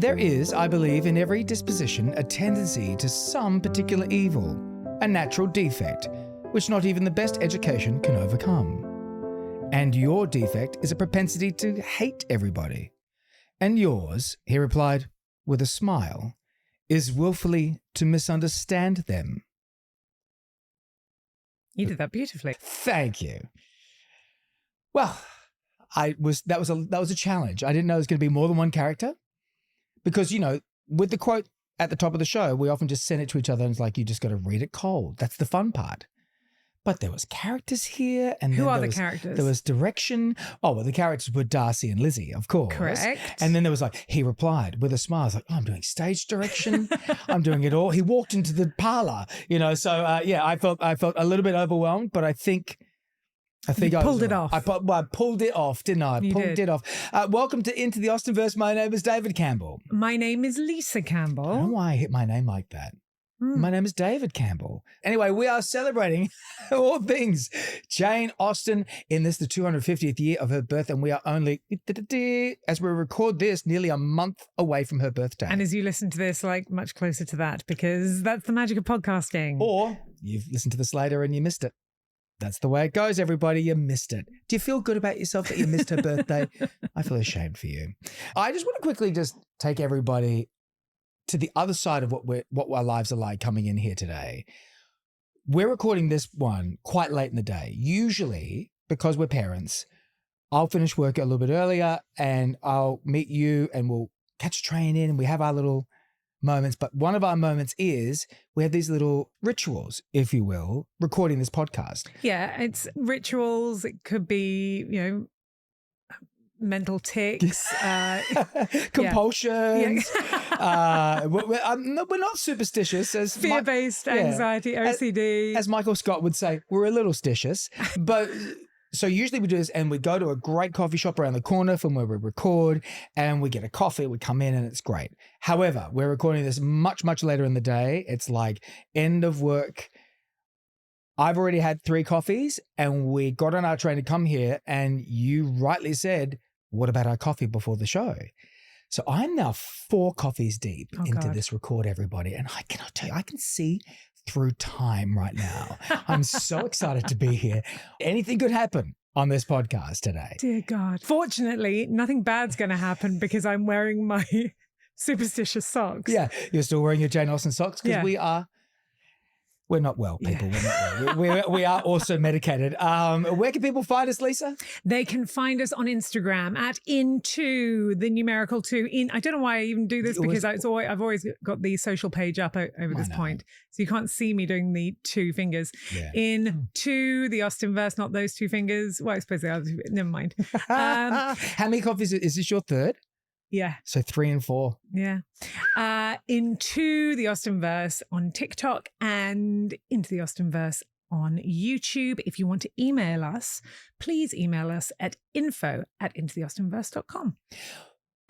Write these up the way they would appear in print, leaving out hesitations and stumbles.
There is, I believe, in every disposition a tendency to some particular evil, a natural defect, which not even the best education can overcome. And your defect is a propensity to hate everybody. And yours, he replied with a smile, is willfully to misunderstand them. You did that beautifully. Thank you. Well, that was a challenge. I didn't know it was going to be more than one character because, with the quote at the top of the show, we often just send it to each other and it's like, you just got to read it cold. That's the fun part. But there was characters here. And who are the characters? There was direction. Oh, well, the characters were Darcy and Lizzie, of course. Correct. And then there was he replied with a smile. I was like, I'm doing stage direction. I'm doing it all. He walked into the parlor, so I felt a little bit overwhelmed, but I think you pulled it off. I pulled it off, didn't I? You pulled did. it off. Welcome to Into the Austenverse. My name is David Campbell. My name is Lisa Campbell. I don't know why I hit my name like that. My name is David Campbell. Anyway, we are celebrating all things Jane Austen in the 250th year of her birth, and we are only, as we record this, nearly a month away from her birthday. And as you listen to this, much closer to that, because that's the magic of podcasting. Or you've listened to this later and you missed it. That's the way it goes, everybody. You missed it. Do you feel good about yourself that you missed her birthday? I feel ashamed for you. I just want to quickly just take everybody to the other side of what our lives are like coming in here today. We're recording this one quite late in the day. Usually, because we're parents, I'll finish work a little bit earlier and I'll meet you and we'll catch a train in and we have our little moments. But one of our moments is we have these little rituals, if you will, recording this podcast. Yeah, it's rituals. It could be, mental tics, compulsions. We're not superstitious. As fear-based anxiety, OCD. As Michael Scott would say, we're a little stitious. But so usually we do this and we go to a great coffee shop around the corner from where we record and we get a coffee, we come in and it's great. However, we're recording this much, much later in the day. It's like end of work. I've already had 3 coffees and we got on our train to come here and you rightly said, what about our coffee before the show? So I'm now 4 coffees deep into this record, everybody. And I cannot tell you, I can see through time right now. I'm so excited to be here. Anything could happen on this podcast today. Dear God. Fortunately, nothing bad's going to happen because I'm wearing my superstitious socks. Yeah, you're still wearing your Jane Austen socks because we're not well, people. Yeah. We're not well. We are also medicated. Where can people find us, Lisa? They can find us on Instagram at into the numerical 2. I don't know why I even do this because I've always got the social page up over this point. So you can't see me doing the 2 fingers. Yeah. Into the Austenverse, not those 2 fingers. Well, I suppose they are. Never mind. How many coffees? Is this your 3rd? Yeah. So 3 and 4. Yeah. Into the Austenverse on TikTok and Into the Austenverse on YouTube. If you want to email us, please email us at info@intotheaustenverse.com.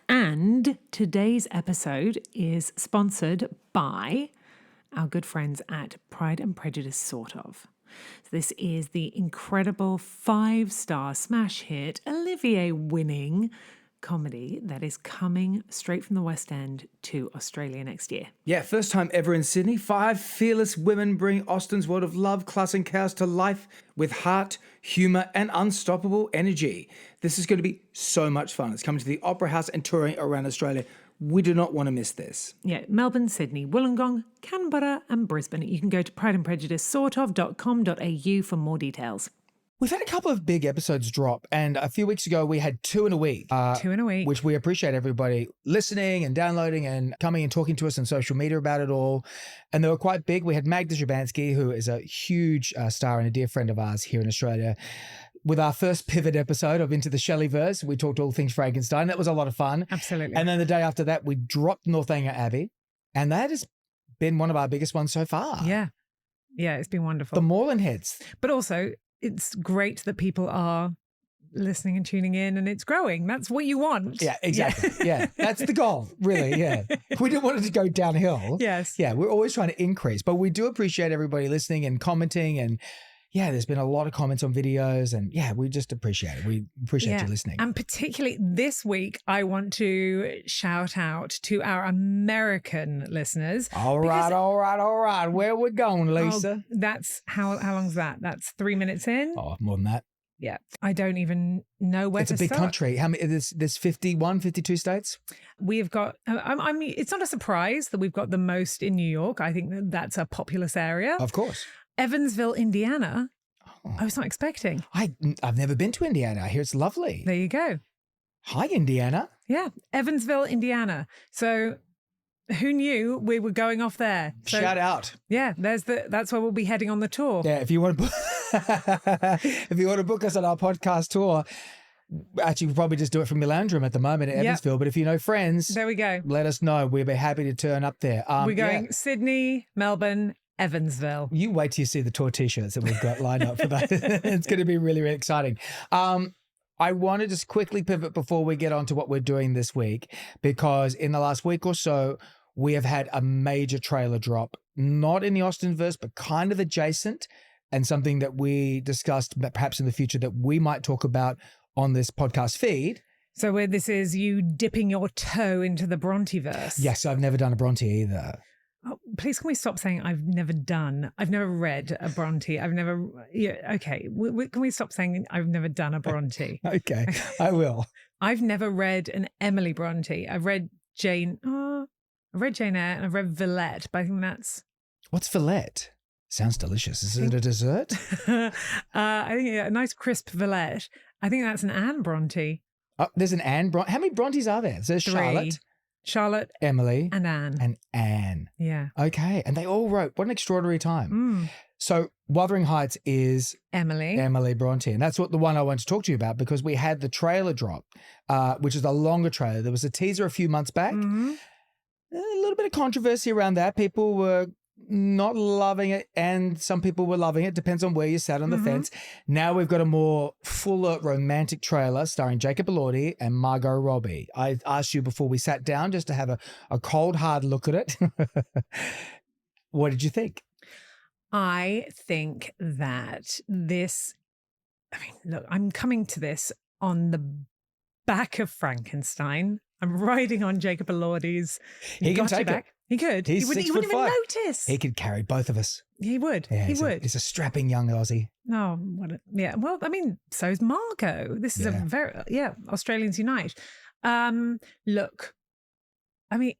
And today's episode is sponsored by our good friends at Pride and Prejudice, sort of. So this is the incredible 5-star smash hit, Olivier-winning comedy that is coming straight from the West End to Australia next year. Yeah, first time ever in Sydney. 5 fearless women bring Austen's world of love, class and chaos to life with heart, humour and unstoppable energy. This is going to be so much fun. It's coming to the Opera House and touring around Australia. We do not want to miss this. Yeah, Melbourne, Sydney, Wollongong, Canberra and Brisbane. You can go to prideandprejudicesortof.com.au for more details. We've had a couple of big episodes drop, and a few weeks ago we had 2 in a week. 2 in a week. Which we appreciate everybody listening and downloading and coming and talking to us on social media about it all. And they were quite big. We had Magda Szubanski, who is a huge star and a dear friend of ours here in Australia. With our first pivot episode of Into the Shelleyverse, we talked all things Frankenstein. That was a lot of fun. Absolutely. And then the day after that, we dropped Northanger Abbey, and that has been one of our biggest ones so far. Yeah. Yeah, it's been wonderful. The Moreland Heads. But also, it's great that people are listening and tuning in and it's growing. That's what you want. Yeah, exactly. Yeah. That's the goal, really. Yeah. We didn't want it to go downhill. Yes. Yeah. We're always trying to increase, but we do appreciate everybody listening and commenting and yeah, there's been a lot of comments on videos, and yeah, we just appreciate it. We appreciate you listening. And particularly this week, I want to shout out to our American listeners. All right. Where we going, Lisa? That's how long's that? That's 3 minutes in? Oh, more than that. Yeah. I don't even know where to start. It's a big country. How many? There's 51, 52 states? We've got, I mean, it's not a surprise that we've got the most in New York. I think that's a populous area. Of course. Evansville, Indiana. Oh. I was not expecting. I've never been to Indiana. I hear it's lovely. There you go. Hi, Indiana. Yeah. Evansville, Indiana. So who knew we were going off there? So, shout out. Yeah, that's where we'll be heading on the tour. Yeah, if you want to book us on our podcast tour, actually we'll probably just do it from my lounge room at the moment at Evansville. But if you know friends, there we go. Let us know. We'll be happy to turn up there. We're going Sydney, Melbourne, Evansville. You wait till you see the tour t-shirts that we've got lined up for that. It's going to be really, really exciting. I want to just quickly pivot before we get on to what we're doing this week, because in the last week or so, we have had a major trailer drop, not in the Austenverse, but kind of adjacent, and something that we discussed perhaps in the future that we might talk about on this podcast feed. So where this is you dipping your toe into the Bronteverse. Yes, I've never done a Bronte either. Oh, please, can we stop saying I've never read a Bronte. Okay. Can we stop saying I've never done a Bronte? Okay, I will. I've never read an Emily Bronte. I've read Jane Eyre and I've read Villette, but I think that's... What's Villette? Sounds delicious. Is it a dessert? I think a nice crisp Villette. I think that's an Anne Bronte. Oh, there's an Anne Bronte. How many Brontes are there? So there's 3. Charlotte, Emily, and Anne. Yeah. Okay. And they all wrote. What an extraordinary time. So Wuthering Heights is Emily Bronte. And that's the one I want to talk to you about, because we had the trailer drop, which is a longer trailer. There was a teaser a few months back. Mm-hmm. A little bit of controversy around that. People were not loving it, and some people were loving it. Depends on where you sat on the fence. Now we've got a more fuller romantic trailer starring Jacob Elordi and Margot Robbie. I asked you before we sat down just to have a cold, hard look at it. What did you think? I think that look, I'm coming to this on the back of Frankenstein. I'm riding on Jacob Elordi's. He can take it. He could. He wouldn't even notice. He could carry both of us. He would. Yeah, he would. He's a strapping young Aussie. No, yeah. Well, I mean, so's Margot. This is a very Australians Unite. Look, I mean,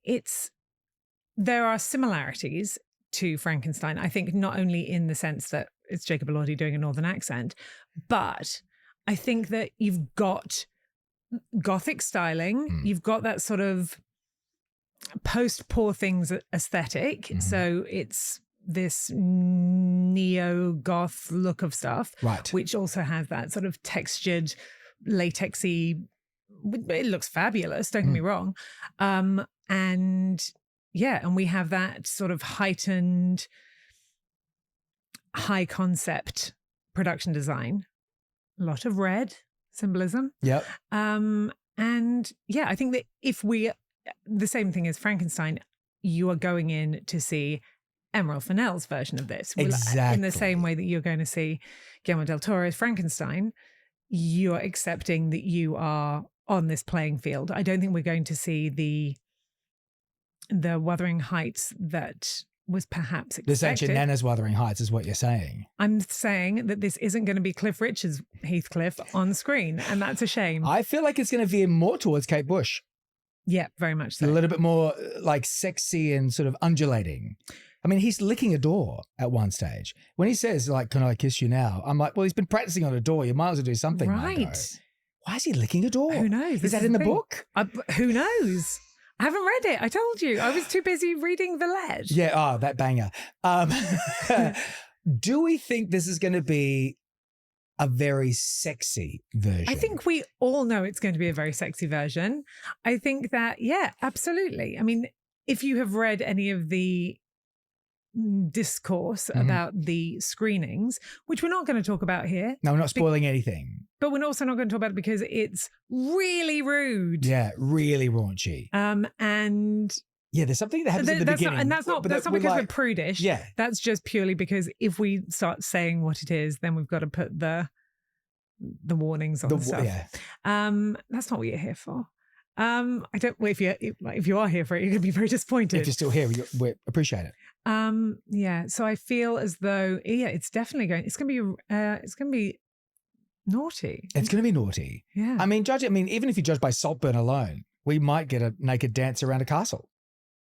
there are similarities to Frankenstein. I think not only in the sense that it's Jacob Elordi doing a northern accent, but I think that you've got Gothic styling. You've got that sort of post-Poor Things aesthetic. So it's this neo-goth look of stuff, right, which also has that sort of textured, latexy. It looks fabulous, don't get me wrong. And we have that sort of heightened, high concept production design. A lot of red symbolism. Yep. I think that the same thing as Frankenstein, you are going in to see Emerald Fennell's version of this. Exactly. In the same way that you're going to see Guillermo del Toro's Frankenstein, you're accepting that you are on this playing field. I don't think we're going to see the Wuthering Heights that was perhaps expected. This ancient Nana's Wuthering Heights is what you're saying. I'm saying that this isn't going to be Cliff Richard's Heathcliff on screen, and that's a shame. I feel like it's going to veer more towards Kate Bush. Yeah, very much so. A little bit more like sexy and sort of undulating. I mean, he's licking a door at one stage. When he says, like, "Can I kiss you now?" I'm like, well, he's been practicing on a door. You might as well do something. Right. Margot. Why is he licking a door? Who knows? Is that in the book? Who knows? I haven't read it. I told you. I was too busy reading Villette. Yeah, that banger. Do we think this is going to be a very sexy version? I think we all know it's going to be a very sexy version. I think that, yeah, absolutely. I mean, if you have read any of the discourse about the screenings, which we're not going to talk about here. No, we're not spoiling anything. But we're also not going to talk about it because it's really rude. Yeah, really raunchy. And Yeah, there's something that happens at the That's beginning. not because we're prudish. Yeah. That's just purely because if we start saying what it is, then we've got to put the warnings on stuff. Yeah. That's not what you're here for. I don't. Well, if you are here for it, you're gonna be very disappointed. If you're still here, we appreciate it. Yeah. So I feel as though it's definitely going. It's gonna be naughty. It's going to be naughty. Yeah. I mean, even if you judge by Saltburn alone, we might get a naked dance around a castle.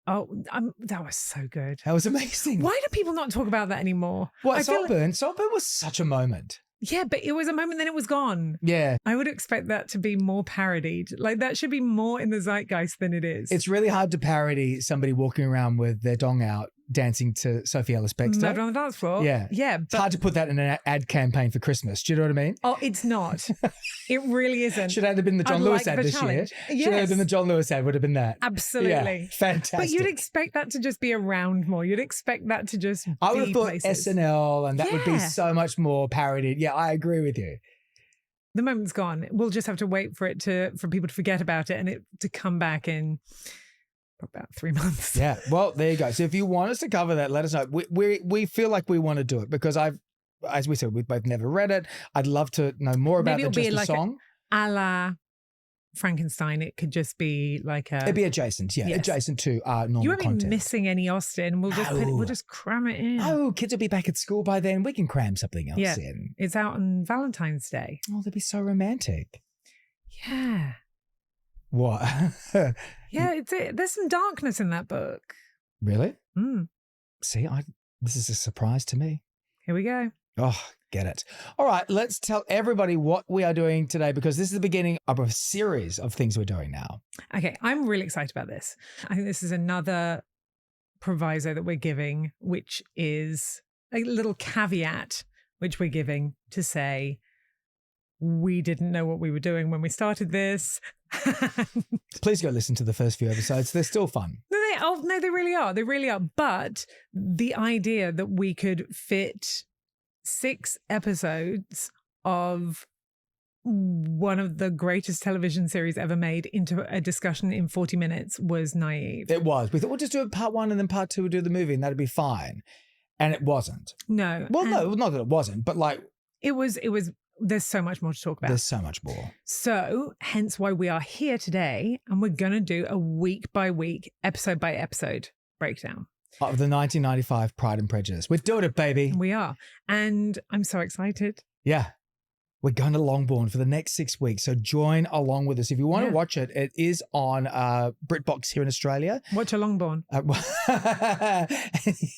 Oh, that was so good. That was amazing. Why do people not talk about that anymore? What, Saltburn? Saltburn was such a moment. Yeah, but it was a moment, then it was gone. Yeah. I would expect that to be more parodied. Like, that should be more in the zeitgeist than it is. It's really hard to parody somebody walking around with their dong out dancing to Sophie Ellis-Bextor. Murder on the Dance Floor. Yeah. Yeah. It's hard to put that in an ad campaign for Christmas. Do you know what I mean? Oh, it's not. It really isn't. Should have been the John Lewis ad this year. Yes. Should have been the John Lewis ad, would have been that. Absolutely. Yeah, fantastic. But you'd expect that to just be around more. You'd expect that to just I would have thought places. SNL and that would be so much more parodied. Yeah, I agree with you. The moment's gone. We'll just have to wait for people to forget about it and it to come back in about 3 months. Yeah. Well, there you go. So if you want us to cover that, let us know. We feel like we want to do it because as we said, we've both never read it. I'd love to know more about Maybe just the song. A la Frankenstein. It could just be like it'd be adjacent. Yeah. Yes. Adjacent to normal you won't content. be missing any Austen. We'll just cram it in. Oh, kids will be back at school by then. We can cram something else in. It's out on Valentine's Day. Oh, that'd be so romantic. Yeah. What? Yeah, there's some darkness in that book. Really? Mm. See, this is a surprise to me. Here we go. Oh, get it. All right, let's tell everybody what we are doing today because this is the beginning of a series of things we're doing now. Okay, I'm really excited about this. I think this is another proviso that we're giving, which is a little caveat which we're giving to say we didn't know what we were doing when we started this. Please go listen to the first few episodes. They're still fun. No, they really are. They really are. But the idea that we could fit 6 episodes of one of the greatest television series ever made into a discussion in 40 minutes was naive. It was. We thought we'll just do part 1 and then part 2 we'll do the movie and that'd be fine. And it wasn't. No. Well, no, not that it wasn't, but like... It was... There's so much more to talk about. There's so much more. So, hence why we are here today, and we're going to do a week by week, episode by episode breakdown of the 1995 Pride and Prejudice. We're doing it, baby. We are. And I'm so excited. Yeah. We're going to Longbourn for the next 6 weeks. So join along with us. If you want to watch it, it is on BritBox here in Australia. Watch a Longbourn.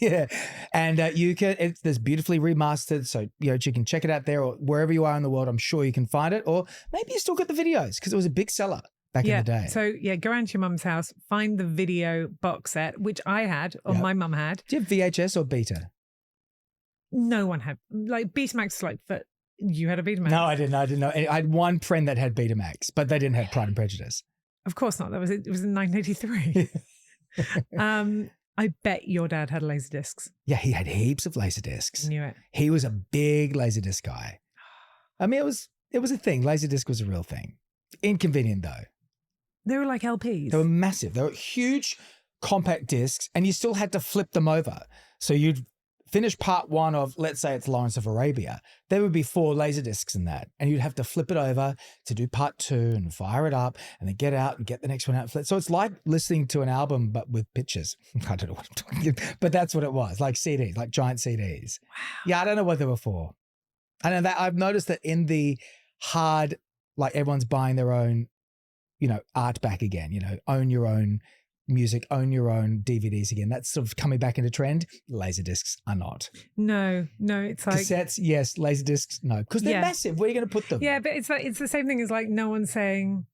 Yeah. And you can, there's beautifully remastered. So, you can check it out there or wherever you are in the world. I'm sure you can find it. Or maybe you still got the videos because it was a big seller back in the day. So, go around to your mum's house, find the video box set, which I had or my mum had. Do you have VHS or Beta? No one had. Like, Betamax was but you had a Betamax. No, I didn't. I had one friend that had Betamax, but they didn't have Pride and Prejudice. Of course not. It was in 1983. I bet your dad had Laserdiscs. Yeah, he had heaps of Laserdiscs. I knew it. He was a big Laserdisc guy. I mean, it was a thing. Laserdisc was a real thing. Inconvenient though. They were like LPs. They were massive. They were huge compact discs, and you still had to flip them over. So you'd finish part 1 of, let's say it's Lawrence of Arabia, there would be 4 Laserdiscs in that. And you'd have to flip it over to do part 2 and fire it up and then get out and get the next one out. So it's like listening to an album, but with pictures. I don't know what I'm talking about, but that's what it was. Like CDs, like giant CDs. Wow. Yeah, I don't know what they were for. I know that I've noticed that in the hard, like everyone's buying their own, art back again, own your own music, own your own DVDs again. That's sort of coming back into trend. Laserdiscs are not. No, it's like cassettes. Yes, laserdiscs. No, because they're massive. Where are you going to put them? Yeah, but it's the same thing as like no one saying,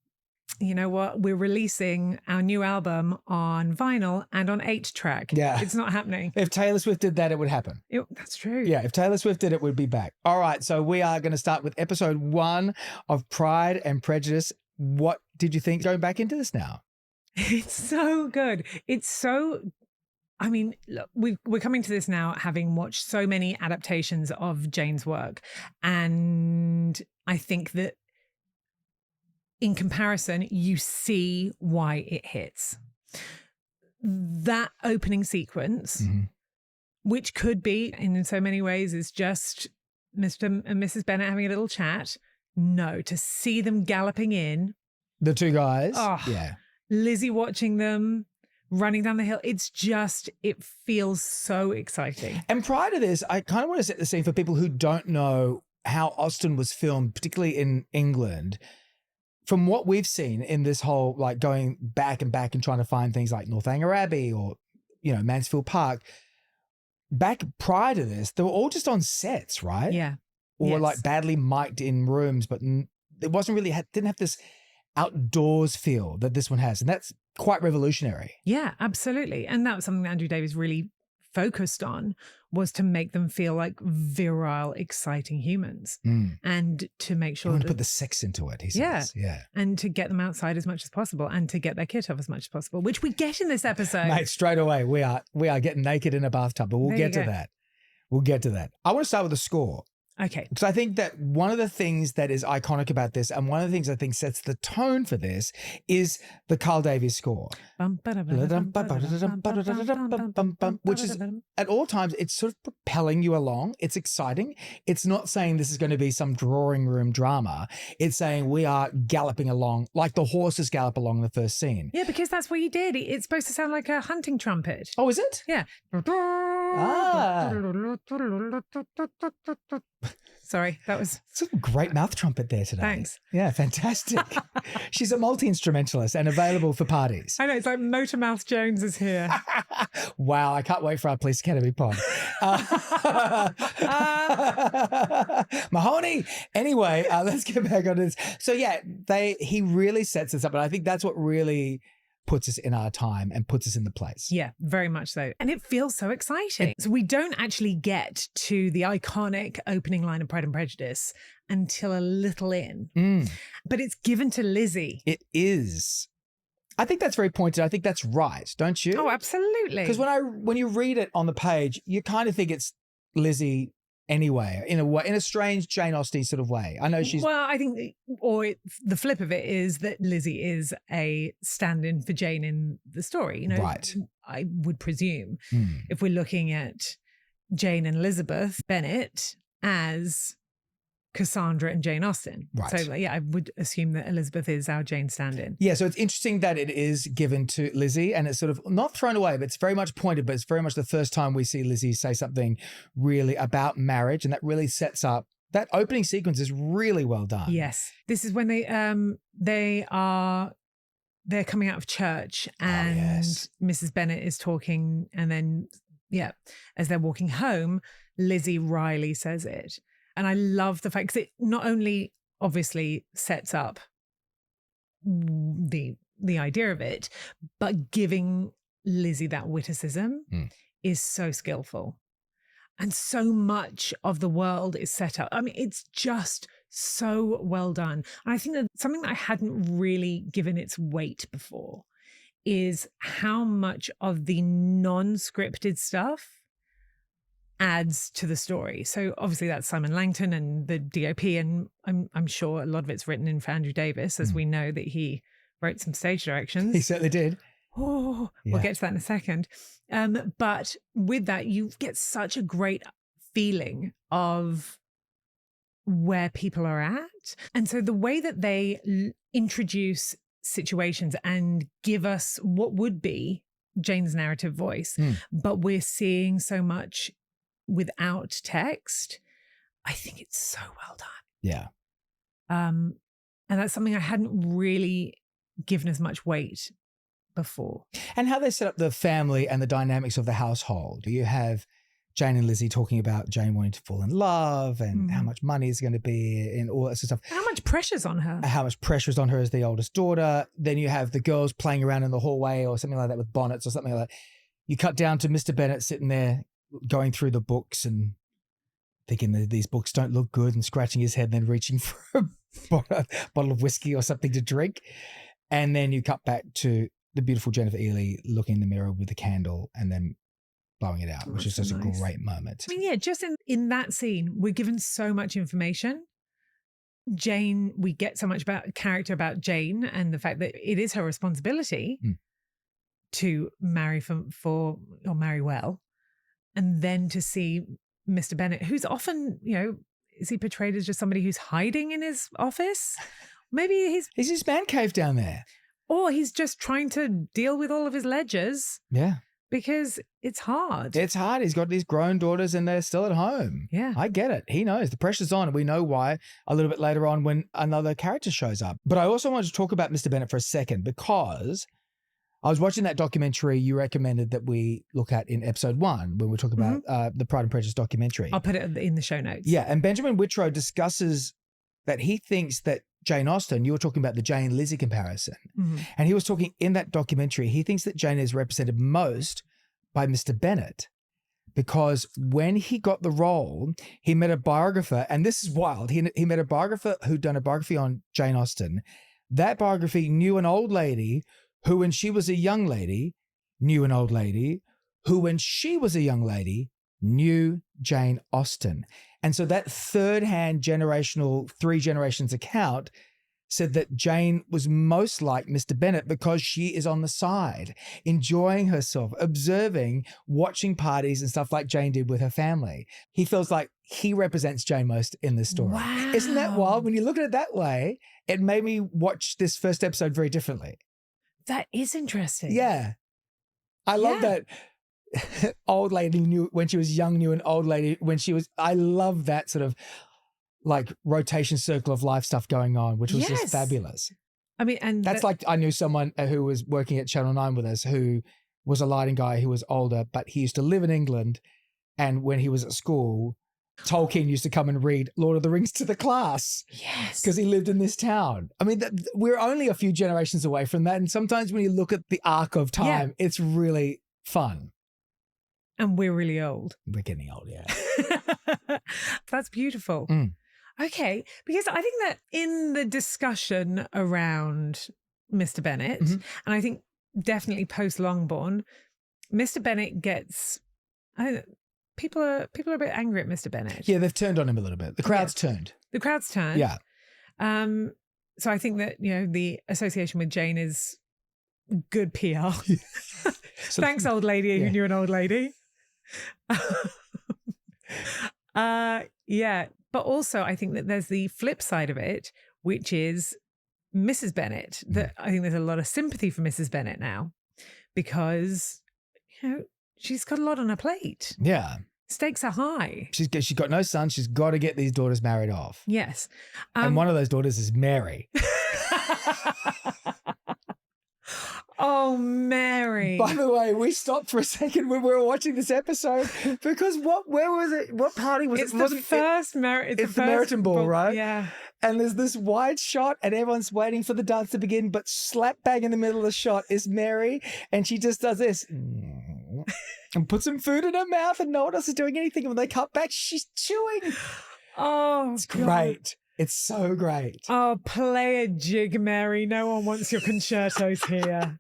you know what, we're releasing our new album on vinyl and on 8-track. Yeah, it's not happening. If Taylor Swift did that, it would happen. That's true. Yeah, if Taylor Swift did it, would be back. All right, so we are going to start with episode 1 of Pride and Prejudice. What did you think going back into this now? It's so good. It's so, I mean, look, we're coming to this now having watched so many adaptations of Jane's work. And I think that in comparison, you see why it hits. that opening sequence, which could be, in so many ways, is just Mr. and Mrs. Bennet having a little chat. No, to see them galloping in. The two guys. Oh, yeah. Lizzie watching them running down the hill. It's just, it feels so exciting. And prior to this, I kind of want to set the scene for people who don't know how Austen was filmed, particularly in England. From what we've seen in this whole, like, going back and trying to find things like Northanger Abbey or, Mansfield Park, back prior to this, they were all just on sets, right? Yeah. Or like badly mic'd in rooms, but it wasn't really, didn't have this outdoors feel that this one has. And that's quite revolutionary. Yeah, absolutely. And that was something that Andrew Davies really focused on, was to make them feel like virile, exciting humans, and to make sure to put the sex into it, he says. Yeah. And to get them outside as much as possible, and to get their kit off as much as possible, which we get in this episode. Mate, straight away, we are getting naked in a bathtub, but we'll get to that. We'll get to that. I want to start with the score. Okay. Because I think that one of the things that is iconic about this, and one of the things I think sets the tone for this, is the Carl Davies score. Which is, at all times, it's sort of propelling you along. It's exciting. It's not saying this is going to be some drawing room drama. It's saying we are galloping along like the horses gallop along the first scene. Yeah, because that's what he did. It's supposed to sound like a hunting trumpet. Oh, is it? Yeah. Sorry, that was some great mouth trumpet there today. Thanks. Yeah, fantastic. She's a multi-instrumentalist and available for parties. I know, it's like Motormouth Jones is here. Wow, I can't wait for our Police Academy pod. Mahoney. Anyway, let's get back on this. So yeah, he really sets this up, and I think that's what really puts us in our time and puts us in the place. Yeah, very much so. And it feels so exciting. So we don't actually get to the iconic opening line of Pride and Prejudice until a little in. But it's given to Lizzie. It is. I think that's very pointed. I think that's right, don't you? Oh, absolutely. Because when you read it on the page, you kind of think it's Lizzie anyway, in a way, in a strange Jane Austen sort of way. I know she's... Well, I think, the flip of it is that Lizzie is a stand-in for Jane in the story. Right. I would presume, if we're looking at Jane and Elizabeth Bennet as Cassandra and Jane Austen. Right. So yeah, I would assume that Elizabeth is our Jane stand-in. Yeah, so it's interesting that it is given to Lizzie, and it's sort of not thrown away, but it's very much pointed, but it's very much the first time we see Lizzie say something really about marriage, and that really sets up, that opening sequence is really well done. Yes. This is when they're coming out of church, and Mrs. Bennet is talking, and then, as they're walking home, Lizzie Riley says it. And I love the fact, because it not only obviously sets up the idea of it, but giving Lizzie that witticism is so skillful. And so much of the world is set up. I mean, it's just so well done. And I think that something that I hadn't really given its weight before is how much of the non-scripted stuff adds to the story. So obviously that's Simon Langton and the DOP, and I'm sure a lot of it's written in for Andrew Davies, as we know that he wrote some stage directions. He certainly did. Oh, we'll get to that in a second. But with that, you get such a great feeling of where people are at. And so the way that they introduce situations and give us what would be Jane's narrative voice, but we're seeing so much without text, I think it's so well done. Yeah. And that's something I hadn't really given as much weight before. And how they set up the family and the dynamics of the household. You have Jane and Lizzie talking about Jane wanting to fall in love, and how much money is going to be, and all that sort of stuff. How much pressure's on her. How much pressure is on her as the oldest daughter. Then you have the girls playing around in the hallway or something like that with bonnets or something like that. You cut down to Mr. Bennet sitting there going through the books and thinking that these books don't look good, and scratching his head, then reaching for a bottle of whiskey or something to drink. And then you cut back to the beautiful Jennifer Ely looking in the mirror with the candle and then blowing it out, which is just a great moment. I mean, yeah, just in that scene, we're given so much information. Jane, we get so much about character about Jane and the fact that it is her responsibility. to marry for or marry well, and then to see Mr. Bennet, who's often, is he portrayed as just somebody who's hiding in his office? Maybe He's his man cave down there. or he's just trying to deal with all of his ledgers Yeah. because it's hard. It's hard. He's got these grown daughters and they're still at home. Yeah. I get it. He knows the pressure's on. And we know why a little bit later on when another character shows up. But I also wanted to talk about Mr. Bennet for a second because I was watching that documentary you recommended that we look at in episode 1 when we talk about the Pride and Prejudice documentary. I'll put it in the show notes. Yeah. And Benjamin Whitrow discusses that he thinks that Jane Austen, you were talking about the Jane-Lizzie comparison, and he was talking in that documentary, he thinks that Jane is represented most by Mr. Bennet because when he got the role, he met a biographer, and this is wild, he met a biographer who'd done a biography on Jane Austen. That biography knew an old lady who, when she was a young lady, knew an old lady who, when she was a young lady, knew Jane Austen. And so that third-hand generational, 3 generations account said that Jane was most like Mr. Bennet because she is on the side, enjoying herself, observing, watching parties and stuff like Jane did with her family. He feels like he represents Jane most in this story. Wow. Isn't that wild? When you look at it that way, it made me watch this first episode very differently. That is interesting. Yeah. I love that. Old lady knew when she was young, knew an old lady when she was. I love that sort of like rotation circle of life stuff going on, which was just fabulous. I mean, and that's like I knew someone who was working at Channel 9 with us who was a lighting guy who was older, but he used to live in England. And when he was at school, Tolkien used to come and read Lord of the Rings to the class. Yes. Because he lived in this town. I mean, we're only a few generations away from that. And sometimes when you look at the arc of time, it's really fun. And we're really old. We're getting old, yeah. That's beautiful. Okay. Because I think that in the discussion around Mr. Bennet, and I think definitely post Longbourn, Mr. Bennet gets, people are a bit angry at Mr. Bennet. Yeah, they've turned on him a little bit. The crowd's turned. The crowd's turned. Yeah. So I think that, the association with Jane is good PR. So, thanks, old lady who knew an old lady. But also I think that there's the flip side of it, which is Mrs. Bennet. That I think there's a lot of sympathy for Mrs. Bennet now because she's got a lot on her plate. Yeah, stakes are high. She's got no son. She's got to get these daughters married off. Yes, and one of those daughters is Mary. Oh, Mary. By the way, we stopped for a second when we were watching this episode because where was it? What party was it? It's the first It's the Meriton Ball, right? Yeah. And there's this wide shot and everyone's waiting for the dance to begin, but slap bang in the middle of the shot is Mary and she just does this and puts some food in her mouth and no one else is doing anything. And when they cut back, she's chewing. Oh, it's great. It's so great. Oh, play a jig, Mary. No one wants your concertos here.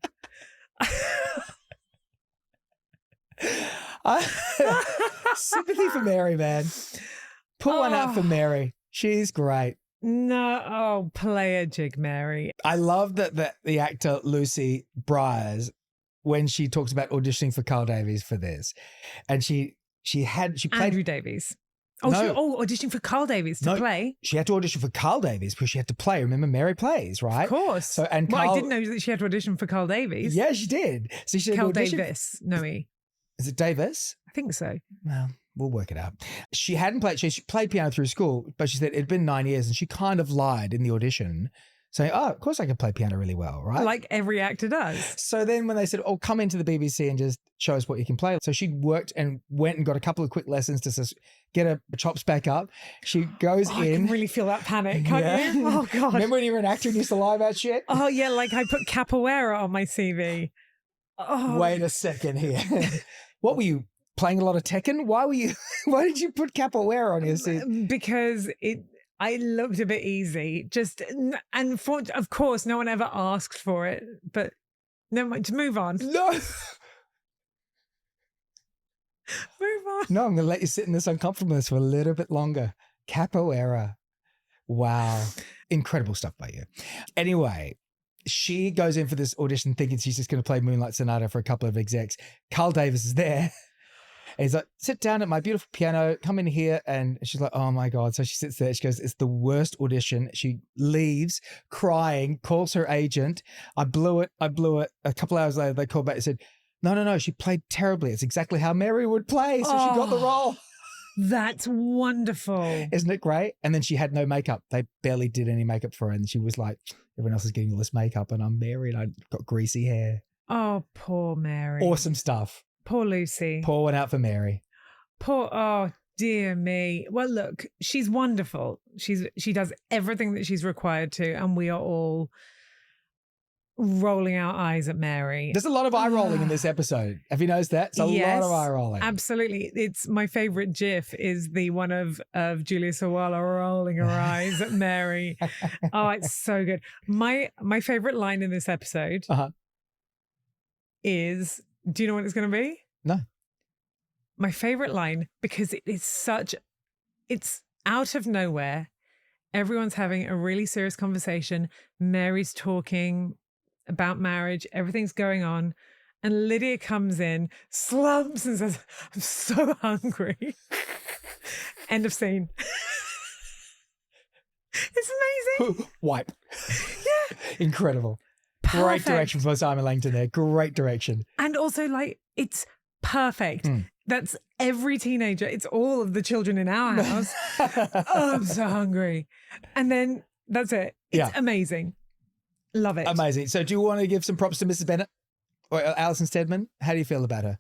Sympathy for Mary, man. Pull one out for Mary. She's great. No, play a jig, Mary. I love that the actor Lucy Briars, when she talks about auditioning for Carl Davies for this, and she played Andrew Davies. Oh, no. Auditioning for Carl Davies to play. She had to audition for Carl Davies because she had to play. Remember, Mary plays, right? Of course. So, and I didn't know that she had to audition for Carl Davies. Yeah, she did. So she Carl Davis. No, is it Davis? I think so. Well, we'll work it out. She hadn't played. She played piano through school, but she said it'd been 9 years, and she kind of lied in the audition, saying, "Oh, of course I can play piano really well, right?" Like every actor does. So then when they said, "Oh, come into the BBC and just show us what you can play," so she worked and went and got a couple of quick lessons to get her chops back up. She goes in. I can really feel that panic, can't you? Oh, God. Remember when you were an actor and used to lie about shit? Oh, yeah, like I put capoeira on my CV. Oh. Wait a second here. What were you, playing a lot of Tekken? Why did you put capoeira on your CV? Because I looked a bit easy. And of course, no one ever asked for it, but never mind, to move on. No. Move on. No, I'm going to let you sit in this uncomfortableness for a little bit longer. Capoeira. Wow. Incredible stuff by you. Anyway, she goes in for this audition thinking she's just going to play Moonlight Sonata for a couple of execs. Carl Davis is there. And he's like, sit down at my beautiful piano, come in here. And she's like, oh my God. So she sits there. She goes, it's the worst audition. She leaves crying, calls her agent. I blew it. A couple hours later, they called back and said, no, she played terribly. It's exactly how Mary would play. So she got the role. That's wonderful. Isn't it great? And then she had no makeup. They barely did any makeup for her. And she was like, everyone else is getting all this makeup and I'm Mary and I've got greasy hair. Oh, poor Mary. Awesome stuff. Poor Lucy. Pour one out for Mary. Oh, dear me. Well, look, she's wonderful. She does everything that she's required to, and we are all rolling our eyes at Mary. There's a lot of eye rolling in this episode. Have you noticed that? It's a lot of eye rolling. Absolutely. It's my favorite GIF is the one of Julia Sawala rolling her eyes at Mary. Oh, it's so good. My favorite line in this episode is, do you know what it's going to be? No. My favorite line, because it's out of nowhere. Everyone's having a really serious conversation. Mary's talking about marriage. Everything's going on. And Lydia comes in, slumps and says, I'm so hungry. End of scene. It's amazing. Wipe. Yeah. Incredible. Perfect. Great direction from Simon Langton there. Great direction. And also, like, it's perfect. That's every teenager. It's all of the children in our house. Oh, I'm so hungry. And then that's it. It's amazing. Love it. Amazing. So do you want to give some props to Mrs. Bennet or Alison Steadman? How do you feel about her?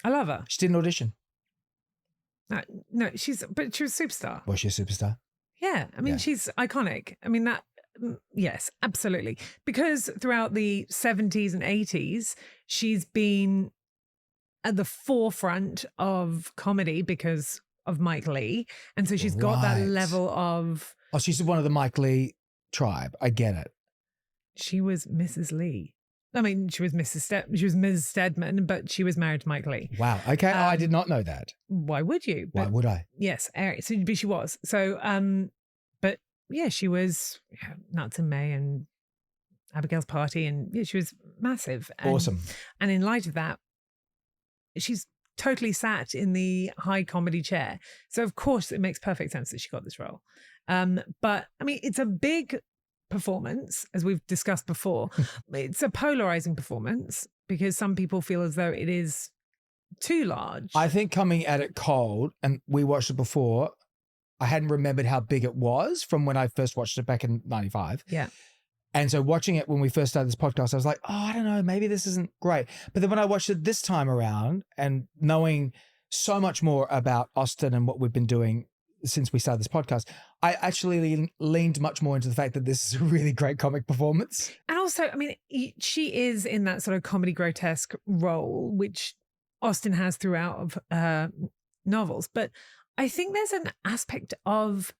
I love her. She didn't audition. No, she was a superstar. Was she a superstar? Yeah. I mean, she's iconic. I mean, yes, absolutely. Because throughout the 70s and 80s, she's been at the forefront of comedy because of Mike Leigh. And so she's got that level of... Oh, she's one of the Mike Leigh tribe. I get it. She was Mrs. Leigh. I mean, she was Ms. Stedman, but she was married to Mike Leigh. Wow. Okay. I did not know that. Why would you? Why would I? Yes. But she was. So, but yeah, she was Nuts in May and Abigail's Party. And yeah, she was massive. Awesome. And in light of that, she's totally sat in the high comedy chair. So of course it makes perfect sense that she got this role. But I mean, it's a big performance, as we've discussed before. It's a polarizing performance because some people feel as though it is too large. I think coming at it cold, and we watched it before, I hadn't remembered how big it was from when I first watched it back in 95. Yeah. And so watching it when we first started this podcast, I was like, oh, I don't know, maybe this isn't great. But then when I watched it this time around and knowing so much more about Austen and what we've been doing since we started this podcast, I actually leaned much more into the fact that this is a really great comic performance. And also, I mean, she is in that sort of comedy grotesque role, which Austen has throughout of her novels. But I think there's an aspect of,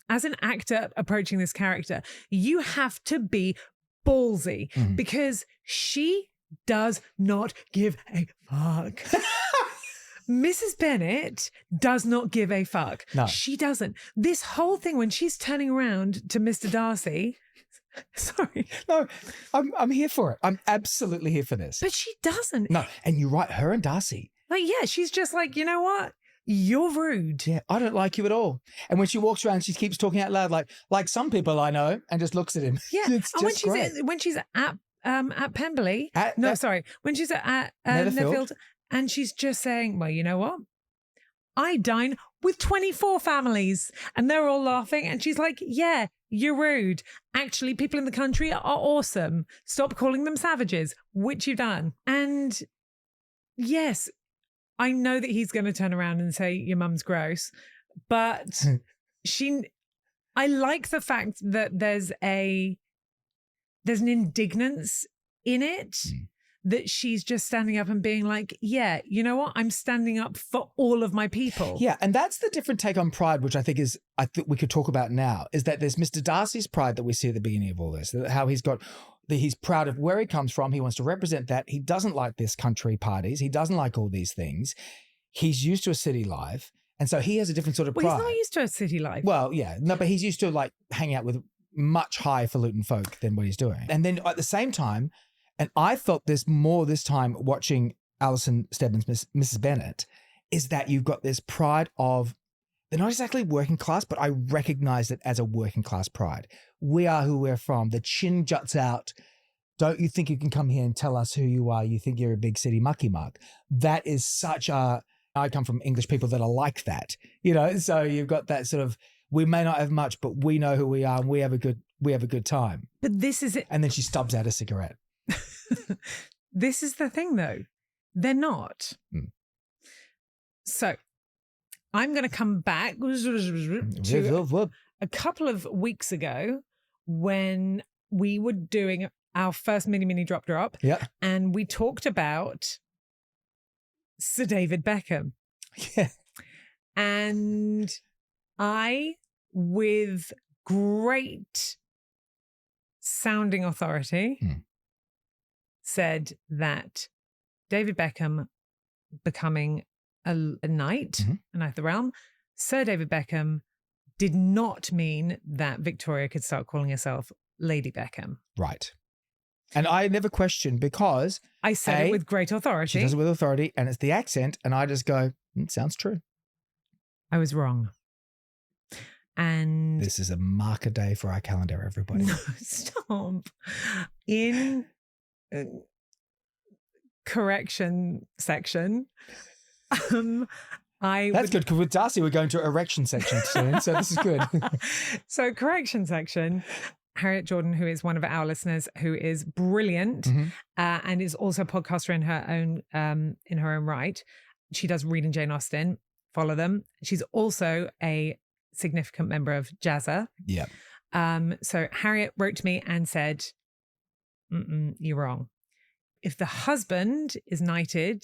as an actor approaching this character, you have to be ballsy because she does not give a fuck. Mrs. Bennet does not give a fuck. No. She doesn't. This whole thing when she's turning around to Mr. Darcy, sorry. No, I'm here for it. I'm absolutely here for this. But she doesn't. No, and you're right, her and Darcy. Like, yeah, she's just like, you know what? You're rude. Yeah, I don't like you at all. And when she walks around, she keeps talking out loud, like some people I know, and just looks at him. Yeah, it's and just when she's at Pemberley, when she's at Netherfield. and she's just saying, well, you know what? I dine with 24 families, and they're all laughing, and she's like, yeah, you're rude. Actually, people in the country are awesome. Stop calling them savages, which you've done. And yes, I know that he's going to turn around and say your mum's gross, but I like the fact that there's an indignance in it that she's just standing up and being like, yeah, you know what? I'm standing up for all of my people. Yeah, and that's the different take on pride, which I think we could talk about now, is that there's Mr. Darcy's pride that we see at the beginning of all this, how he's proud of where he comes from. He wants to represent that. He doesn't like this country parties. He doesn't like all these things. He's used to a city life. And so he has a different sort of pride. Well, he's not used to a city life. Well, yeah. No, but he's used to like hanging out with much highfalutin folk than what he's doing. And then at the same time, and I felt this more this time watching Alison Stebbins' Mrs. Bennet, is that you've got this pride of, they're not exactly working class, but I recognize it as a working class pride. We are who we're from. The chin juts out. Don't you think you can come here and tell us who you are? You think you're a big city mucky muck. That is such a, I come from English people that are like that, you know? So you've got that sort of, we may not have much, but we know who we are and we have a good time. But this is it. And then she stubs out a cigarette. This is the thing though. They're not. So I'm going to come back to a couple of weeks ago when we were doing our first mini drop. Yeah. And we talked about Sir David Beckham. Yeah. And I, with great sounding authority, said that David Beckham becoming a knight, a knight of the realm, Sir David Beckham did not mean that Victoria could start calling herself Lady Beckham. Right. And I never questioned because I said it with great authority. She does it with authority and it's the accent and I just go, sounds true. I was wrong. And this is a marker day for our calendar, everybody. No, stop. In correction section, That's good because with Darcy we're going to erection section soon, so this is good. So correction section, Harriet Jordan, who is one of our listeners, who is brilliant and is also a podcaster in her own right. She does reading Jane Austen. Follow them. She's also a significant member of Jazza. Yeah. So Harriet wrote to me and said, you're wrong. If the husband is knighted,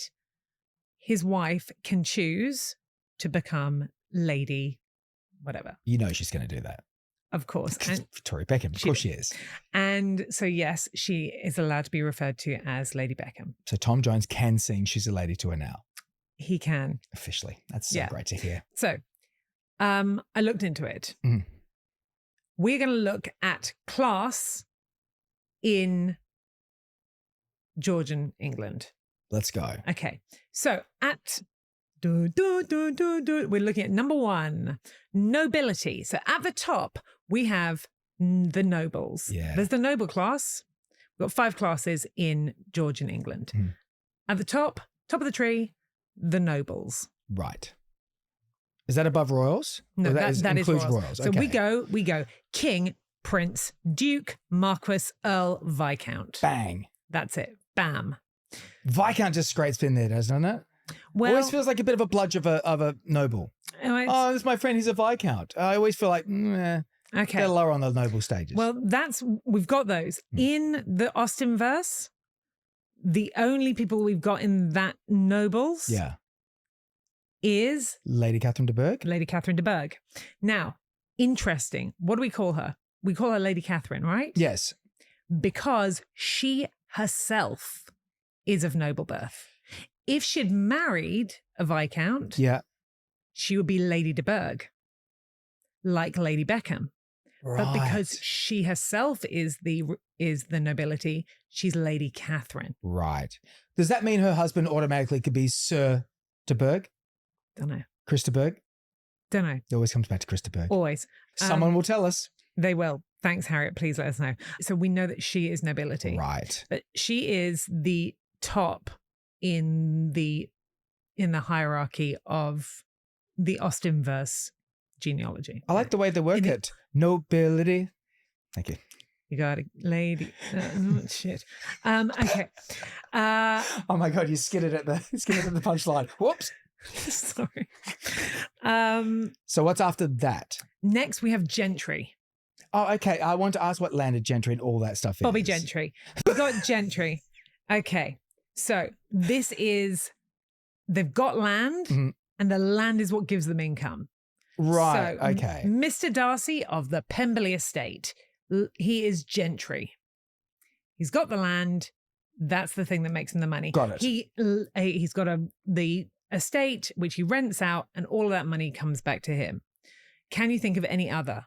his wife can choose to become Lady whatever. You know she's going to do that. Of course. And Victoria Beckham, of course she is. And so, yes, she is allowed to be referred to as Lady Beckham. So Tom Jones can sing She's a Lady to Her Now. He can. Officially. That's so great to hear. So I looked into it. We're going to look at class in Georgian England. Let's go. Okay. So we're looking at number 1, nobility. So at the top, we have the nobles. Yeah. There's the noble class. We've got 5 classes in Georgian England. At the top of the tree, the nobles. Right. Is that above royals? No, that includes is royals. So okay. we go king, prince, duke, marquis, earl, viscount. Bang. That's it. Bam. Viscount just scrapes in there, doesn't it? Well, always feels like a bit of a bludge of a noble. Oh, this is my friend. He's a viscount. I always feel like, okay, they're lower on the noble stages. Well, we've got those in the Austenverse. The only people we've got in that nobles, is Lady Catherine de Bourgh. Lady Catherine de Bourgh. Now, interesting. What do we call her? We call her Lady Catherine, right? Yes, because she herself is of noble birth. If she'd married a viscount, she would be Lady de Bourgh, like Lady Beckham. Right. But because she herself is the nobility, she's Lady Catherine. Right. Does that mean her husband automatically could be Sir de Bourgh? Don't know. Chris de Bourgh? Don't know. It always comes back to Chris de Bourgh. Always. Someone will tell us. They will. Thanks, Harriet. Please let us know. So we know that she is nobility. Right. But she is the top in the hierarchy of the Austenverse genealogy. I like the way they work it. Nobility. Thank you. You got it, lady. Shit. Okay. Oh my God! You skidded at the punchline. Whoops. Sorry. So what's after that? Next, we have gentry. Oh, okay. I want to ask what landed gentry and all that stuff is. Bobby Gentry. We got gentry. Okay. So this is, they've got land and the land is what gives them income. Right. So, okay. Mr. Darcy of the Pemberley estate, he is gentry. He's got the land. That's the thing that makes him the money. Got it. He's got the estate, which he rents out, and all of that money comes back to him. Can you think of any other?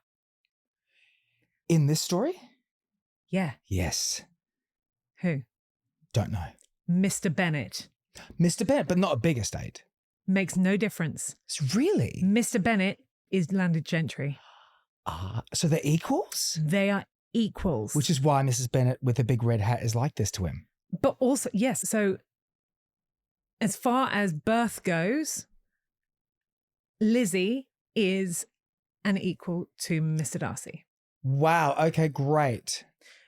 In this story? Yeah. Yes. Who? Don't know. Mr. Bennet. Mr. Bennet, but not a big estate. Makes no difference. It's really? Mr. Bennet is landed gentry. So they're equals? They are equals. Which is why Mrs. Bennet with a big red hat is like this to him. But also, yes, so as far as birth goes, Lizzie is an equal to Mr. Darcy. Wow. Okay, great.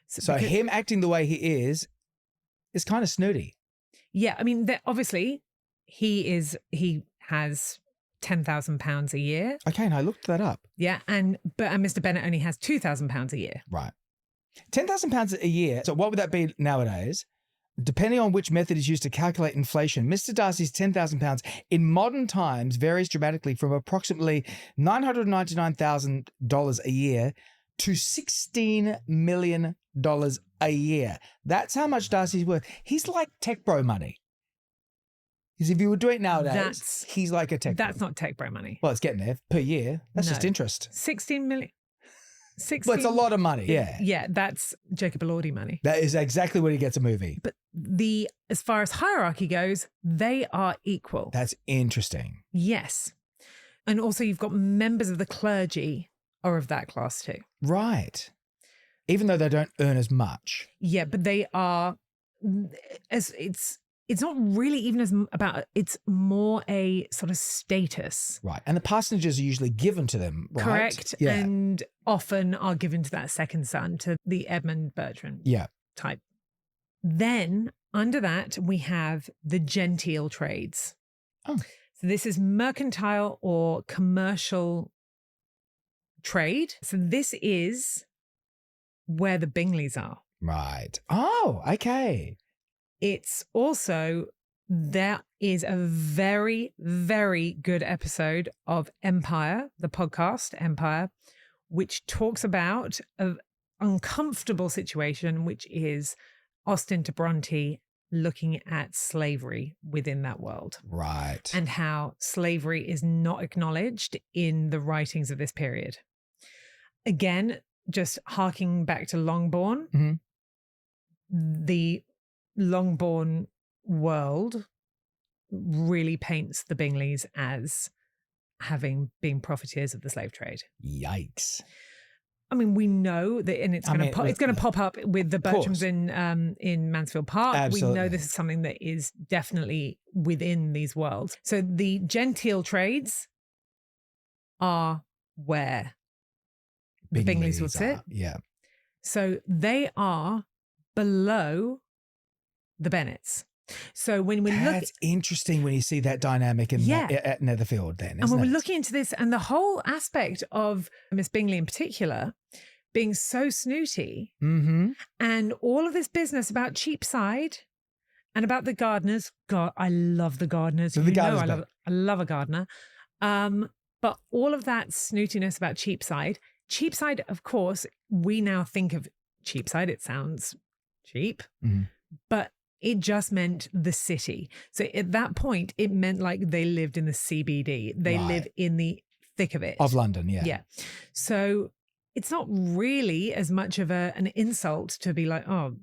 So because- him acting the way he is kind of snooty. Yeah, I mean, obviously, he has £10,000 a year. Okay, and I looked that up. Yeah, and Mr. Bennet only has £2,000 a year. Right. £10,000 a year. So what would that be nowadays? Depending on which method is used to calculate inflation, Mr. Darcy's £10,000 in modern times varies dramatically from approximately $999,000 a year to $16 million a year. That's how much Darcy's worth. He's like tech bro money. Because if you were doing it nowadays, he's like a tech bro. That's not tech bro money. Well, it's getting there per year. That's just interest. 16 million. 16. Well, it's a lot of money. Yeah. Yeah, that's Jacob Elordi money. That is exactly when he gets a movie. But as far as hierarchy goes, they are equal. That's interesting. Yes. And also you've got members of the clergy are of that class too. Right. Even though they don't earn as much. Yeah, but they are, it's not really even it's more a sort of status. Right. And the parsonages are usually given to them, right? Correct. Yeah. And often are given to that second son, to the Edmund Bertrand type. Then under that, we have the genteel trades. Oh. So this is mercantile or commercial trade. So this is where the Bingleys are. Right. Oh, okay. It's also, there is a very, very good episode of Empire, the podcast Empire, which talks about an uncomfortable situation, which is Austen to Bronte looking at slavery within that world. Right. And how slavery is not acknowledged in the writings of this period. Again, just harking back to Longbourn, the Longbourn world really paints the Bingleys as having been profiteers of the slave trade. Yikes. I mean, we know that, and it's going to pop up with the Bertrams in Mansfield Park. Absolutely. We know this is something that is definitely within these worlds. So the genteel trades are where the Bingleys would sit. Yeah. So they are below the Bennets. So when we That's interesting when you see that dynamic at Netherfield then, and when we're looking into this and the whole aspect of Miss Bingley in particular being so snooty and all of this business about Cheapside and about the gardeners. God, I love the gardeners. I love a gardener. But all of that snootiness about Cheapside, of course, we now think of Cheapside. It sounds cheap, but it just meant the city. So at that point, it meant like they lived in the CBD. They live in the thick of it. Of London, yeah. Yeah. So it's not really as much of an insult to be like, oh,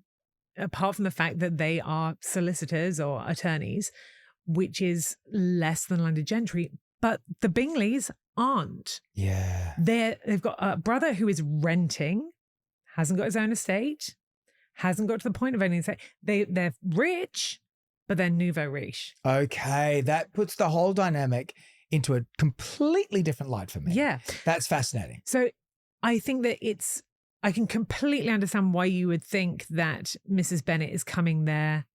apart from the fact that they are solicitors or attorneys, which is less than landed gentry. But the Bingleys aren't. Yeah. They've got a brother who is renting, hasn't got his own estate, hasn't got to the point of owning estate. They're rich, but they're nouveau riche. Okay. That puts the whole dynamic into a completely different light for me. Yeah. That's fascinating. So I think that I can completely understand why you would think that Mrs. Bennet is coming there.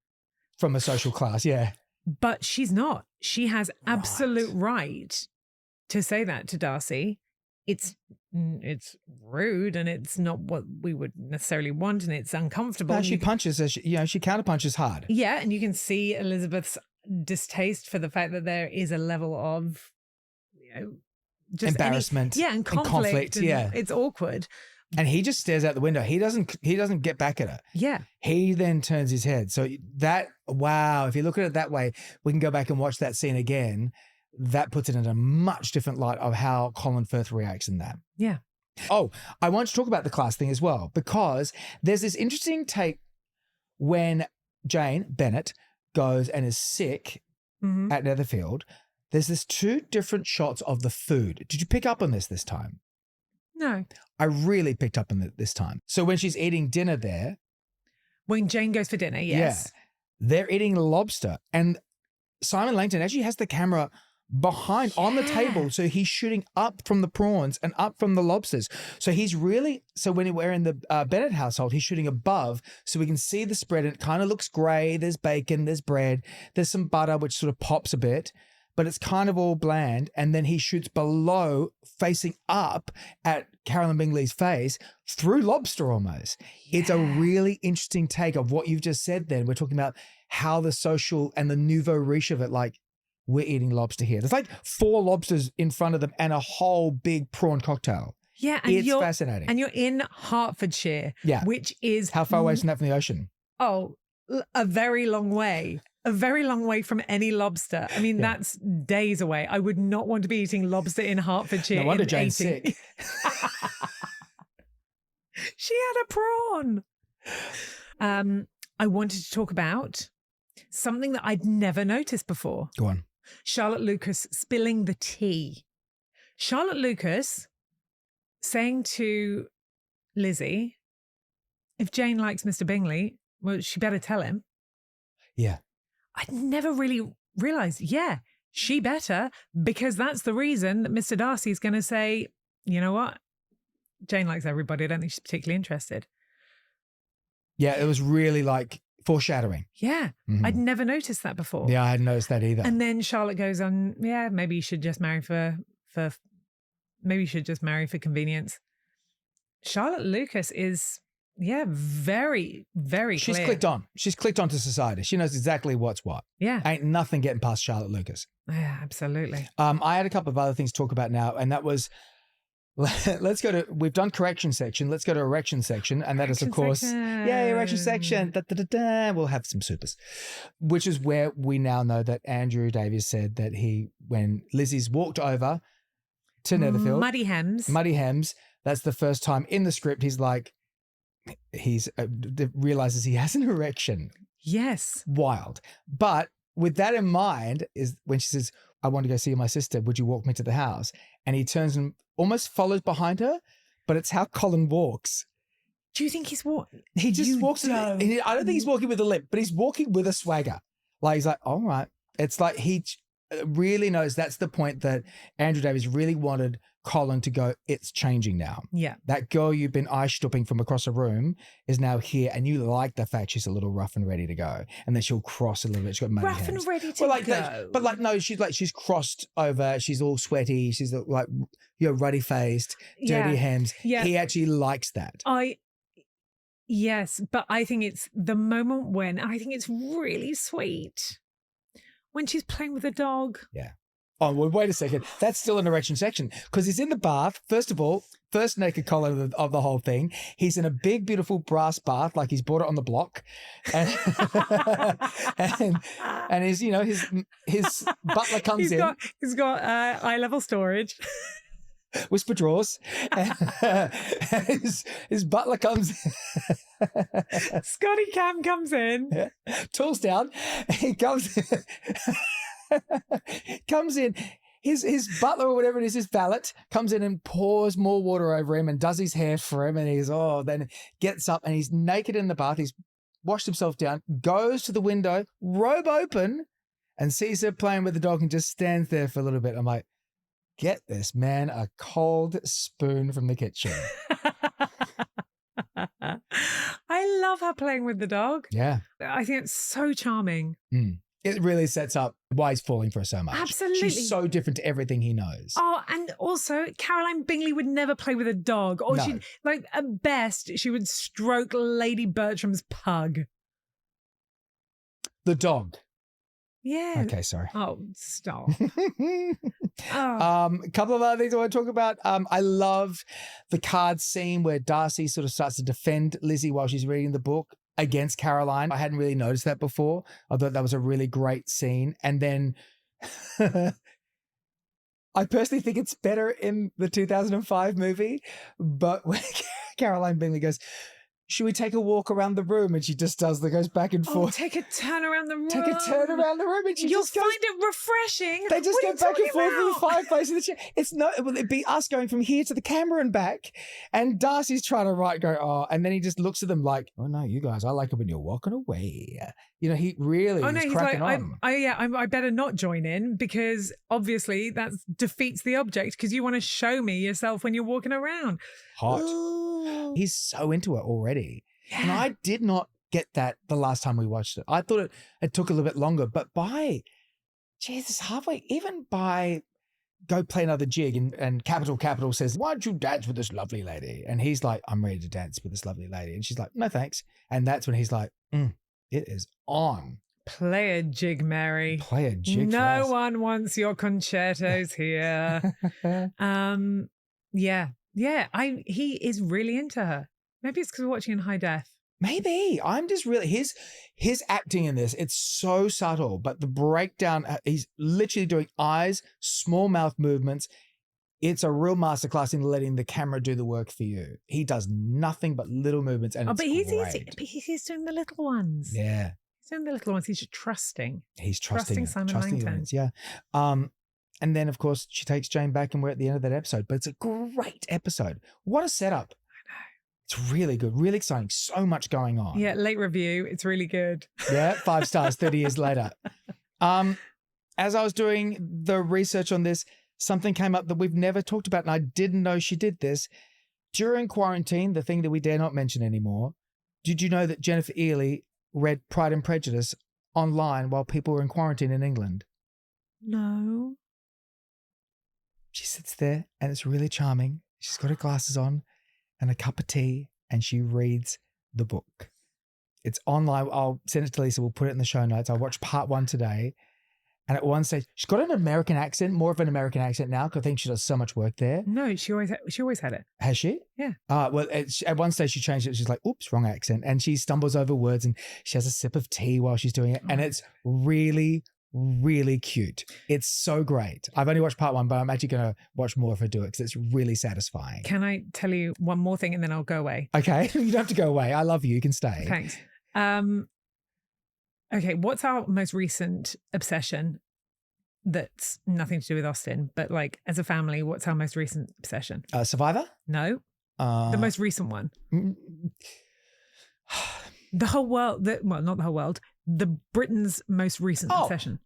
From a social class, yeah. But she's not. She has absolute right to say that to Darcy. It's rude and it's not what we would necessarily want and it's uncomfortable. No, she punches, she counterpunches hard. Yeah, and you can see Elizabeth's distaste for the fact that there is a level of, just embarrassment, and conflict. And yeah, it's awkward. And he just stares out the window. He doesn't get back at her. Yeah. He then turns his head. So if you look at it that way, we can go back and watch that scene again. That puts it in a much different light of how Colin Firth reacts in that. Yeah. Oh, I want to talk about the class thing as well, because there's this interesting take when Jane Bennet goes and is sick at Netherfield. There's this 2 different shots of the food. Did you pick up on this time? No. I really picked up on it this time. So when she's eating dinner there. When Jane goes for dinner, yes. Yeah, they're eating lobster. And Simon Langton actually has the camera behind on the table. So he's shooting up from the prawns and up from the lobsters. So when we're in the Bennett household, he's shooting above so we can see the spread, and it kind of looks grey. There's bacon, there's bread, there's some butter, which sort of pops a bit, but it's kind of all bland. And then he shoots below, facing up at Carolyn Bingley's face through lobster almost. Yeah. It's a really interesting take of what you've just said then. We're talking about how the social and the nouveau riche of it, like, we're eating lobster here. There's like 4 lobsters in front of them and a whole big prawn cocktail. Yeah. And it's fascinating. And you're in Hertfordshire, which is... How far away is that from the ocean? Oh, a very long way. A very long way from any lobster. I mean, that's days away. I would not want to be eating lobster in Hertfordshire. No wonder Jane's sick. She had a prawn. I wanted to talk about something that I'd never noticed before. Go on. Charlotte Lucas spilling the tea. Charlotte Lucas saying to Lizzie, if Jane likes Mr. Bingley, well, she better tell him. Yeah. I'd never really realised, she better, because that's the reason that Mr. Darcy is going to say, you know what? Jane likes everybody. I don't think she's particularly interested. Yeah, it was really like foreshadowing. Yeah. Mm-hmm. I'd never noticed that before. Yeah, I hadn't noticed that either. And then Charlotte goes on, maybe you should just marry for convenience. Charlotte Lucas is... very, very She's clear. clicked on. She's clicked onto society. She knows exactly what's what. Yeah. Ain't nothing getting past Charlotte Lucas. Yeah, absolutely. I had a couple of other things to talk about now, and that was, we've done correction section. Let's go to erection section. And that is, of course, erection section. We'll have some supers, which is where we now know that Andrew Davies said that when Lizzie's walked over to Netherfield. Muddy Hems. That's the first time in the script he's realizes he has an erection. Yes. Wild. But with that in mind is when she says, I want to go see my sister. Would you walk me to the house? And he turns and almost follows behind her, but it's how Colin walks. Do you think he's walking? He just walks. I don't think he's walking with a limp, but he's walking with a swagger. Like, he's like, all right. It's like he really knows that's the point that Andrew Davies really wanted Colin to go, it's changing now. Yeah. That girl you've been eye-stopping from across a room is now here, and you like the fact she's a little rough and ready to go. And then she'll cross a little bit. She's got muddy hands. Rough and ready to go. But no, she's crossed over. She's all sweaty. She's like, ruddy-faced, dirty hands. Yeah. He actually likes that. Yes, but I think it's the moment when, I think it's really sweet when she's playing with a dog. Yeah. Oh, well, wait a second. That's still an erection section because he's in the bath. First of all, first naked Colin of the whole thing. He's in a big, beautiful brass bath, like he's bought it on the block. And and his butler comes in. He's got eye-level storage. Whisper drawers. And his butler comes in. Scotty Cam comes in. Yeah. Tools down. He comes in. His butler or whatever it is, his valet, comes in and pours more water over him and does his hair for him. And then gets up and he's naked in the bath. He's washed himself down, goes to the window, robe open, and sees her playing with the dog and just stands there for a little bit. I'm like, get this man a cold spoon from the kitchen. I love her playing with the dog. Yeah. I think it's so charming. Mm. It really sets up why he's falling for her so much. Absolutely. She's so different to everything he knows. Oh, and also Caroline Bingley would never play with a dog. Or No. she'd, like, at best, she would stroke Lady Bertram's pug. The dog. Yeah. Okay, sorry. Oh, stop. A couple of other things I want to talk about. I love the card scene where Darcy sort of starts to defend Lizzie while she's reading the book against Caroline. I hadn't really noticed that before. I thought that was a really great scene. And then I personally think it's better in the 2005 movie, but when Caroline Bingley goes, should we take a walk around the room? And she just goes back and forth. Take a turn around the room. Take a turn around the room, and she You'll just goes. find it refreshing. They just What go are you back and talking forth in the about? fireplace in the chair. It's not. It would be us going from here to the camera and back, and Darcy's trying to go, and then he just looks at them like, oh no, you guys, I like it when you're walking away. You know, he really Oh no, is he's cracking like, on. I better not join in because obviously that defeats the object because you want to show me yourself when you're walking around. Hot. Ooh. He's so into it already, Yeah. and I did not get that the last time we watched it. I thought it took a little bit longer, but by Jesus, halfway, even by go play another jig, and Capital says, why don't you dance with this lovely lady? And he's like, I'm ready to dance with this lovely lady. And she's like, no thanks. And that's when he's like, it is on. Play a jig, Mary. Play a jig. No one wants your concertos here. He is really into her. Maybe it's because we're watching in high def. Maybe. I'm just really, his acting in this, it's so subtle, but the breakdown, he's literally doing eyes, small mouth movements. It's a real masterclass in letting the camera do the work for you. He does nothing but little movements, and He's doing the little ones. Yeah. He's doing the little ones. He's just trusting. He's trusting Simon trusting Langton. events, yeah. And then, of course, she takes Jane back, and we're at the end of that episode. But it's a great episode. What a setup. It's really good, really exciting. So much going on. Yeah, late review. It's really good. Yeah, 5 stars, 30 years later. As I was doing the research on this, something came up that we've never talked about, and I didn't know she did this. During quarantine, the thing that we dare not mention anymore, did you know that Jennifer Earley read Pride and Prejudice online while people were in quarantine in England? No. She sits there, and it's really charming. She's got her glasses on and a cup of tea, and she reads the book. It's online. I'll send it to Lisa. We'll put it in the show notes. I watched part 1 today. And at one stage, she's got an American accent, more of an American accent now, because I think she does so much work there. No, she always had it. Has she? Yeah. Well, at one stage she changed it. She's like, oops, wrong accent. And she stumbles over words, and she has a sip of tea while she's doing it. And it's really, really cute. It's so great. I've only watched part 1, but I'm actually going to watch more of her do it because it's really satisfying. Can I tell you one more thing and then I'll go away? Okay. You don't have to go away. I love you. You can stay. Thanks. Okay, what's our most recent obsession that's nothing to do with Austen, but like as a family, what's our most recent obsession? Survivor? No. The most recent one. The whole world, not the whole world, the Britain's most recent obsession.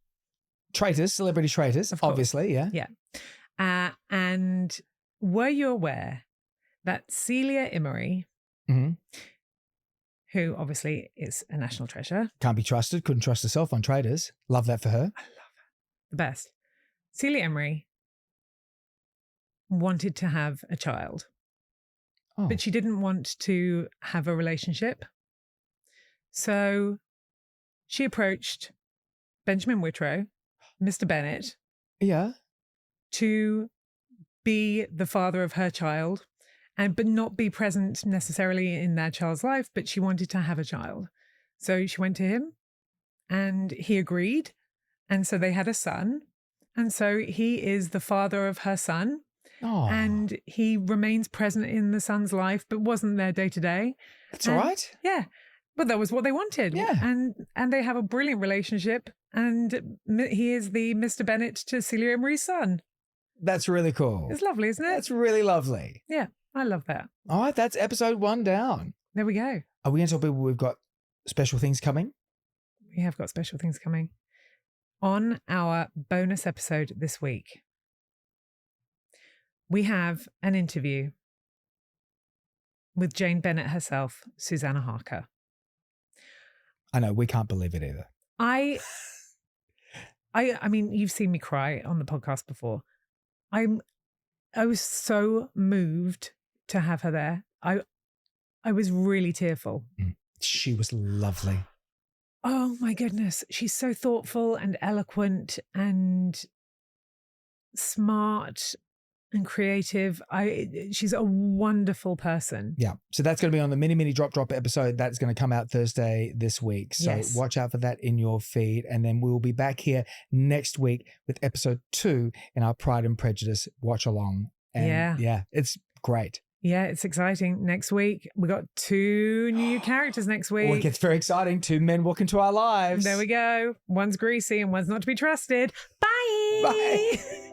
Traitors, celebrity traitors, obviously, yeah. Yeah. And were you aware that Celia Imrie, who obviously is a national treasure. Can't be trusted. Couldn't trust herself on Traitors. Love that for her. I love her. The best. Celia Imrie wanted to have a child, but she didn't want to have a relationship. So she approached Benjamin Whitrow, Mr. Bennet, to be the father of her child. But not be present necessarily in that child's life, but she wanted to have a child. So she went to him and he agreed. And so they had a son. And so he is the father of her son. Oh. And he remains present in the son's life, but wasn't there day to day. That's all right. Yeah. But that was what they wanted. Yeah. And they have a brilliant relationship. And he is the Mr. Bennet to Celia Imrie's son. That's really cool. It's lovely, isn't it? That's really lovely. Yeah. I love that. All right, that's episode 1 down. There we go. Are we going to tell people we've got special things coming? We have got special things coming. On our bonus episode this week, we have an interview with Jane Bennet herself, Susanna Harker. I know, we can't believe it either. I mean, you've seen me cry on the podcast before. I was so moved to have her there. I was really tearful. She was lovely. Oh my goodness. She's so thoughtful and eloquent and smart and creative. She's a wonderful person. Yeah. So that's going to be on the mini drop episode. That's going to come out Thursday this week. So Yes. watch out for that in your feed. And then we'll be back here next week with episode 2 in our Pride and Prejudice watch along. And yeah, it's great. Yeah, it's exciting. Next week, we got 2 new characters next week. Oh, it gets very exciting. 2 men walk into our lives. There we go. One's greasy and one's not to be trusted. Bye. Bye.